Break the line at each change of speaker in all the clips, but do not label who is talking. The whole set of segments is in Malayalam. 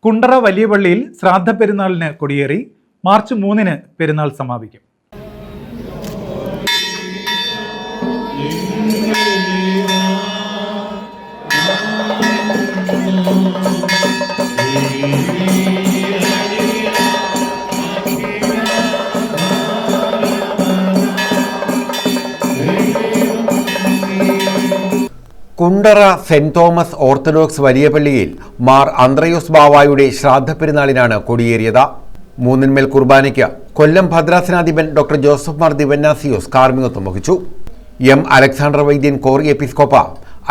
കുണ്ടറ വലിയ പള്ളിയിൽ ശ്രാദ്ധ പെരുന്നാളിന് കൊടിയേറി. മാർച്ച് 3-ന് പെരുന്നാൾ സമാപിക്കും.
കുണ്ടറ സെന്റ് തോമസ് ഓർത്തഡോക്സ് വലിയ പള്ളിയിൽ മാർ അന്ത്രയോസ് ബാവായുടെ ശ്രാദ്ധ പെരുന്നാളിനാണ് കൊടിയേറിയത്. മൂന്നിന്മേൽ കുർബാനയ്ക്ക് കൊല്ലം ഭദ്രാസനാധിപൻ ഡോക്ടർ ജോസഫ് മാർ ദിവന്നാസിയോസ് കാർമ്മികത്വം വഹിച്ചു. എം അലക്സാണ്ടർ വൈദ്യൻ കോർ എപ്പിസ്കോപ്പ,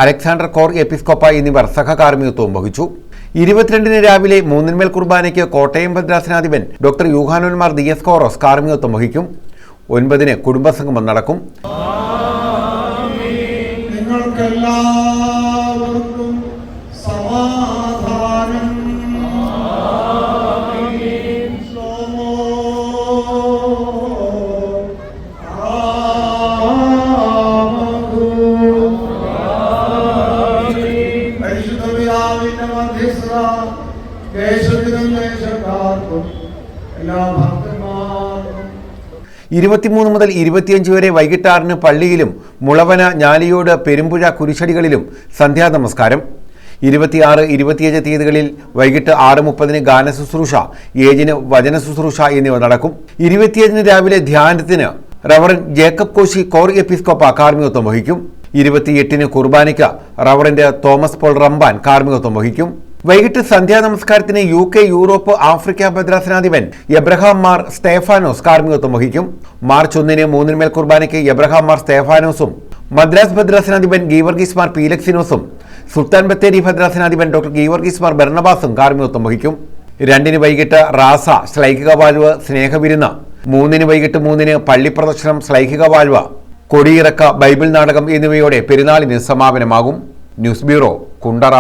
അലക്സാണ്ടർ കോർ എപ്പിസ്കോപ്പ എന്നിവർ സഹകാർമ്മികത്വം വഹിച്ചു. 22-ന് രാവിലെ മൂന്നിന്മേൽ കുർബാനയ്ക്ക് കോട്ടയം ഭദ്രാസനാധിപൻ ഡോക്ടർ യൂഹാനോൻ മാർ ദിയസ്കോറോസ് കാർമ്മികത്വം വഹിക്കും. 9-ന് കുടുംബസംഗമം നടക്കും.
എല്ലാവർക്കും സമാധാനം. പരിശുദ്ധപിതാവിന്റെ മധ്യസ്ഥ ദേശത്തിനും ദേശക്കാർക്കും എല്ലാ ഭക്തന്മാർക്കും
23 മുതൽ 25 വരെ വൈകിട്ട് 6-ന് പള്ളിയിലും മുളവന, ഞാലിയോട്, പെരുമ്പുഴ കുരിശടികളിലും സന്ധ്യാനമസ്കാരം. 26, 27 തീയതികളിൽ വൈകിട്ട് 6:30-ന് ഗാനശുശ്രൂഷ, 7-ന് വചന ശുശ്രൂഷ എന്നിവ നടക്കും. 27-ന് രാവിലെ ധ്യാനത്തിന് റവറന്റ് ജേക്കബ് കോശി കോർ എപ്പിസ്കോപ്പ കാർമ്മികത്വം വഹിക്കും. 28-ന് കുർബാനയ്ക്ക് റവറന്റ് തോമസ് പോൾ റമ്പാൻ കാർമ്മികത്വം വഹിക്കും. വൈകിട്ട് സന്ധ്യാനമസ്കാരത്തിന് UK, യൂറോപ്പ്, ആഫ്രിക്ക ഭദ്രാസനാധിപൻ എബ്രഹാം മാർ സ്തേഫാനോസ് കാർമ്മികത്വം വഹിക്കും. മാർച്ച് 1-ന് മൂന്നിന്മേൽ കുർബാനയ്ക്ക് എബ്രഹാം മാർ സ്തേഫാനോസും മദ്രാസ് ഭദ്രാസനാധിപൻ ഗീവർഗീസ് മാർ പീലക്സിനോസും സുൽത്താൻ ബത്തേരി ഭദ്രാസനാധിപൻ ഡോക്ടർ ഗീവർഗീസ് മാർ ബർണബാസും കാർമ്മികത്വം വഹിക്കും. 2-ന് വൈകിട്ട് റാസ, ശ്ലൈഹിക വാഴ്വ്, സ്നേഹവിരുന്ന്. 3-ന് വൈകിട്ട് 3-ന് പള്ളിപ്രദക്ഷിണം, ശ്ലൈഹിക വാഴ്വ്, കൊടിയിറക്ക, ബൈബിൾ നാടകം എന്നിവയോടെ പെരുന്നാളിന് സമാപനമാകും. News bureau, Kundara.